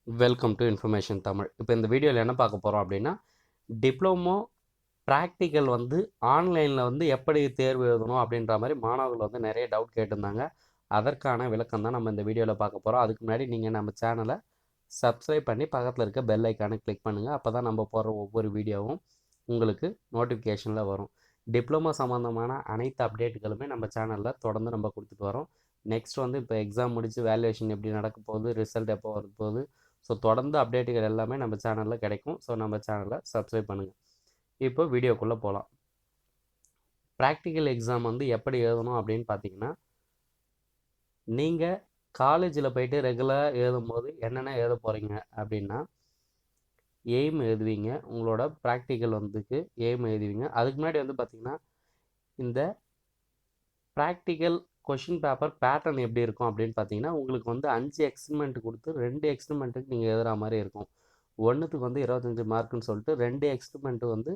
Welcome to information Tamil. இப்போ இந்த வீடியோவில் என்ன பார்க்க போகிறோம் அப்படின்னா, டிப்ளமோ ப்ராக்டிக்கல் வந்து ஆன்லைனில் வந்து எப்படி தேர்வு எழுதணும் அப்படின்ற மாதிரி மாணவர்கள் வந்து நிறைய டவுட் கேட்டிருந்தாங்க. அதற்கான விளக்கம் தான் நம்ம இந்த வீடியோவில் பார்க்க போகிறோம். அதுக்கு முன்னாடி நீங்கள் நம்ம சேனலை சப்ஸ்கிரைப் பண்ணி பக்கத்தில் இருக்க பெல் ஐக்கானை கிளிக் பண்ணுங்கள். அப்போ தான் நம்ம போடுற ஒவ்வொரு வீடியோவும் உங்களுக்கு நோட்டிஃபிகேஷனில் வரும். டிப்ளமோ சம்மந்தமான அனைத்து அப்டேட்டுகளுமே நம்ம சேனலில் தொடர்ந்து நம்ம கொடுத்துட்டு வரோம். நெக்ஸ்ட் வந்து இப்போ எக்ஸாம் முடித்து வேல்யூவேஷன் எப்படி நடக்க போகுது, ரிசல்ட் எப்போ வர போகுது, ஸோ தொடர்ந்து அப்டேட்டுகள் எல்லாமே நம்ம சேனலில் கிடைக்கும். ஸோ நம்ம சேனலை சப்ஸ்கிரைப் பண்ணுங்கள். இப்போ வீடியோக்குள்ளே போகலாம். ப்ராக்டிக்கல் எக்ஸாம் வந்து எப்படி எழுதணும் அப்படின்னு பார்த்தீங்கன்னா, நீங்கள் காலேஜில் போயிட்டு ரெகுலராக எழுதும்போது என்னென்ன எழுத போகிறீங்க அப்படின்னா, எய்ம் எழுதுவீங்க. உங்களோட ப்ராக்டிக்கல் வந்துக்கு எய்ம் எழுதுவீங்க. அதுக்கு முன்னாடி வந்து பார்த்திங்கன்னா, இந்த ப்ராக்டிக்கல் கொஷின் பேப்பர் பேட்டர்ன் எப்படி இருக்கும் அப்படின்னு பார்த்தீங்கன்னா, உங்களுக்கு வந்து 5 எக்ஸ்பிரிமெண்ட் கொடுத்து 2 எக்ஸ்பிரிமெண்ட்டுக்கு நீங்கள் எழுதுகிற மாதிரி இருக்கும். ஒன்றுத்துக்கு வந்து 25 மார்க்குன்னு சொல்லிட்டு 2 எக்ஸ்பிரிமெண்ட்டு வந்து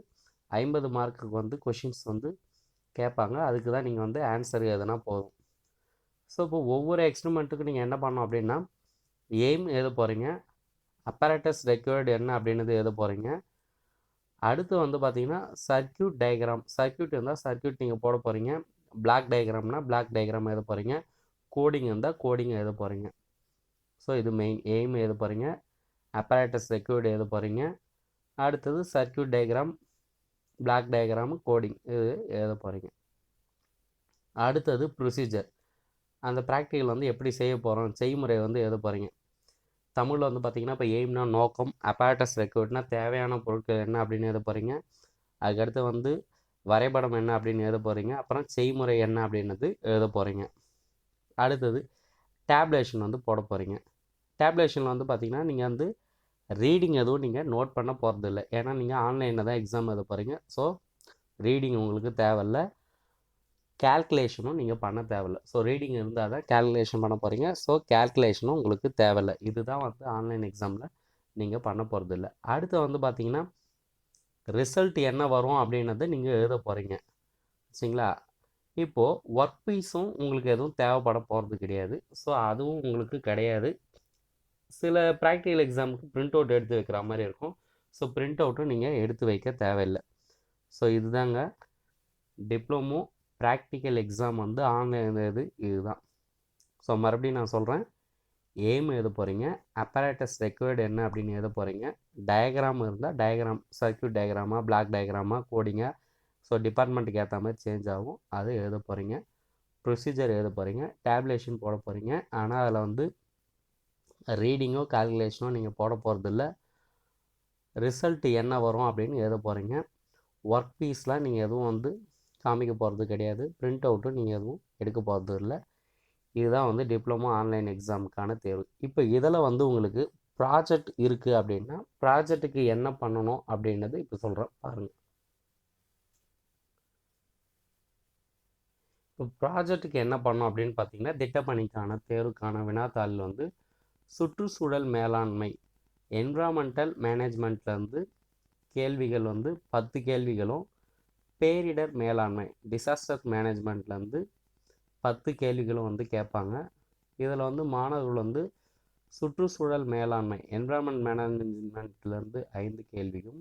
50 மார்க்குக்கு வந்து கொஷின்ஸ் வந்து கேட்பாங்க. அதுக்கு தான் நீங்கள் வந்து ஆன்சர் எழுதுனா போதும். ஸோ இப்போ ஒவ்வொரு எக்ஸ்பிரிமெண்ட்டுக்கு நீங்கள் என்ன பண்ணணும் அப்படின்னா, எய்ம் எழுத போகிறீங்க, அப்பரேட்டஸ் ரெக்வயர்டு என்ன அப்படின்றது எழுத போகிறீங்க. அடுத்து வந்து பார்த்தீங்கன்னா சர்க்யூட் டயக்ராம், சர்க்யூட் இருந்தால் சர்க்யூட் நீங்கள் போட போகிறீங்க. பிளாக் டயக்ராம்னா பிளாக் டயக்ராம் எழுத போகிறீங்க. கோடிங் இருந்தால் கோடிங் எழுத போகிறீங்க. ஸோ இது மெயின். எய்ம் எழுத போகிறீங்க, அப்பரேட்டஸ் ரெக்வயர்டு எழுத போகிறீங்க, அடுத்தது circuit diagram, block diagram, coding இது எழுத போகிறீங்க. அடுத்தது ப்ரொசீஜர், அந்த ப்ராக்டிக்கல் வந்து எப்படி செய்ய போகிறோம், செய்முறை வந்து எழுத போகிறீங்க. தமிழில் வந்து பார்த்திங்கன்னா இப்போ எய்ம்னா நோக்கம், அப்பரேட்டஸ் ரெக்வயர்டுனா தேவையான பொருட்கள் என்ன அப்படின்னு எழுத போகிறீங்க. அதுக்கடுத்து வந்து வரைபடம் என்ன அப்படின்னு எழுத போகிறீங்க. அப்புறம் செய்முறை என்ன அப்படின்றது எழுத போகிறீங்க. அடுத்தது டேப்லேஷன் வந்து போட போகிறீங்க. டேப்லேஷனில் வந்து பார்த்திங்கன்னா நீங்கள் வந்து ரீடிங் எதுவும் நீங்கள் நோட் பண்ண போகிறதில்ல. ஏன்னா நீங்கள் ஆன்லைனில் தான் எக்ஸாம் எழுத போகிறீங்க. ஸோ ரீடிங் உங்களுக்கு தேவையில்லை, கேல்குலேஷனும் நீங்கள் பண்ண தேவையில்லை. ஸோ ரீடிங் இருந்தால் தான் கேல்குலேஷன் பண்ண போகிறீங்க. ஸோ கேல்குலேஷனும் உங்களுக்கு தேவையில்லை. இதுதான் வந்து ஆன்லைன் எக்ஸாமில் நீங்கள் பண்ண போகிறதில்ல. அடுத்து வந்து பார்த்திங்கன்னா ரிசல்ட் என்ன வரும் அப்படின்னது நீங்கள் எழுத போகிறீங்க. சரிங்களா? இப்போது ஒர்க் பீஸும் உங்களுக்கு எதுவும் தேவைப்பட போகிறது கிடையாது. ஸோ அதுவும் உங்களுக்கு கிடையாது. சில ப்ராக்டிக்கல் எக்ஸாமுக்கு பிரிண்ட் அவுட் எடுத்து வைக்கிற மாதிரி இருக்கும். ஸோ பிரிண்ட் அவுட்டும் நீங்கள் எடுத்து வைக்க தேவையில்லை. ஸோ இதுதாங்க டிப்ளமோ ப்ராக்டிக்கல் எக்ஸாம் வந்து ஆன்லைன் இதுதான். ஸோ மறுபடியும் நான் சொல்கிறேன். எய்ம் எழுத போகிறீங்க, அப்பரேட்டஸ் ரெக்வயர்டு என்ன அப்படின்னு எழுத போகிறீங்க, டயக்ராம் இருந்தால் டயக்ராம், சர்க்யூட் டயக்ராமா, பிளாக் டயக்ராமா, கோடிங்கா, ஸோ டிபார்ட்மெண்ட்டுக்கு ஏற்ற மாதிரி சேஞ்ச் ஆகும், அது எழுத போகிறீங்க. ப்ரொசீஜர் எழுத போகிறீங்க, டேப்லேஷன் போட போகிறீங்க. ஆனால் அதில் வந்து ரீடிங்கோ கால்குலேஷனோ நீங்கள் போட போகிறதில்ல. ரிசல்ட் என்ன வரும் அப்படின்னு எழுத போகிறீங்க. ஒர்க் பீஸ்லாம் நீங்கள் எதுவும் வந்து காமிக்க போகிறது கிடையாது. பிரிண்ட் அவுட்டும் நீங்கள் எதுவும் எடுக்க போகிறது இல்லை. இதுதான் வந்து டிப்ளமோ ஆன்லைன் எக்ஸாமுக்கான தேர்வு. இப்போ இதில் வந்து உங்களுக்கு ப்ராஜெக்ட் இருக்குது அப்படின்னா ப்ராஜெக்ட்டுக்கு என்ன பண்ணணும் அப்படின்றது இப்போ சொல்கிறேன் பாருங்கள். இப்போ ப்ராஜெக்ட்டுக்கு என்ன பண்ணணும் அப்படின்னு பார்த்தீங்கன்னா, திட்டப்பணிக்கான தேர்வுக்கான வினாத்தாளில் வந்து சுற்றுச்சூழல் மேலாண்மை, என்விரான்மெண்டல் மேனேஜ்மெண்ட்லேருந்து கேள்விகள் வந்து 10 கேள்விகளும், பேரிடர் மேலாண்மை டிசாஸ்டர் மேனேஜ்மெண்ட்லேருந்து 10 கேள்விகளும் வந்து கேட்பாங்க. இதில் வந்து மாணவர்கள் வந்து சுற்றுச்சூழல் மேலாண்மை என்விரான்மெண்ட் மேனேஜ்மெண்ட்லேருந்து 5 கேள்விக்கும்,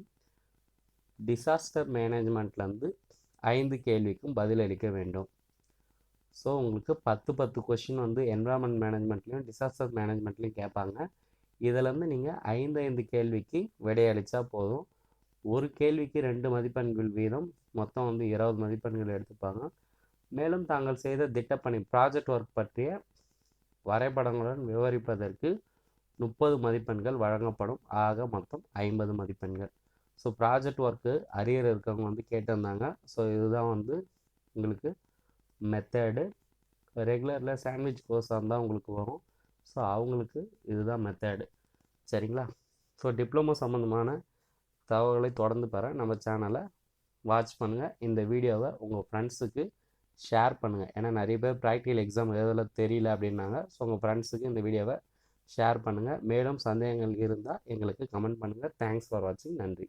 டிசாஸ்டர் மேனேஜ்மெண்ட்லேருந்து 5 கேள்விக்கும் பதிலளிக்க வேண்டும். ஸோ உங்களுக்கு 10 கொஷின் வந்து என்விரான்மெண்ட் மேனேஜ்மெண்ட்லேயும் டிசாஸ்டர் மேனேஜ்மெண்ட்லேயும் கேட்பாங்க. இதிலேருந்து நீங்கள் 5 கேள்விக்கு விடையளித்தா போதும். ஒரு கேள்விக்கு 2 மதிப்பெண்கள் வீதம், மொத்தம் வந்து 20 மதிப்பெண்கள் எடுத்துப்பாங்க. மேலும் தாங்கள் செய்த திட்டப்பணி ப்ராஜெக்ட் ஒர்க் பற்றிய வரைபடங்களுடன் விவரிப்பதற்கு 30 மதிப்பெண்கள் வழங்கப்படும். ஆக மொத்தம் 50 மதிப்பெண்கள். ஸோ ப்ராஜெக்ட் ஒர்க்கு அரியர் இருக்கவங்க வந்து கேட்டிருந்தாங்க. ஸோ இதுதான் வந்து உங்களுக்கு மெத்தடு. ரெகுலரில் சாண்ட்விச் கோர்ஸாக இருந்தால் உங்களுக்கு வரும். ஸோ அவங்களுக்கு இதுதான் மெத்தடு. சரிங்களா? ஸோ டிப்ளமோ சம்மந்தமான தகவல்களை தொடர்ந்து பெற நம்ம சேனலை வாட்ச் பண்ணுங்கள். இந்த வீடியோவை உங்கள் ஃப்ரெண்ட்ஸுக்கு ஷேர் பண்ணுங்கள். ஏன்னா நிறைய பேர் ப்ராக்டிக்கல் எக்ஸாம் எழுதல தெரியல அப்படின்னாங்க. ஸோ உங்கள் ஃப்ரெண்ட்ஸுக்கு இந்த வீடியோவை ஷேர் பண்ணுங்கள். மேலும் சந்தேகங்கள் இருந்தால் எங்களுக்கு கமெண்ட் பண்ணுங்கள். தேங்க்ஸ் ஃபார் வாட்சிங். நன்றி.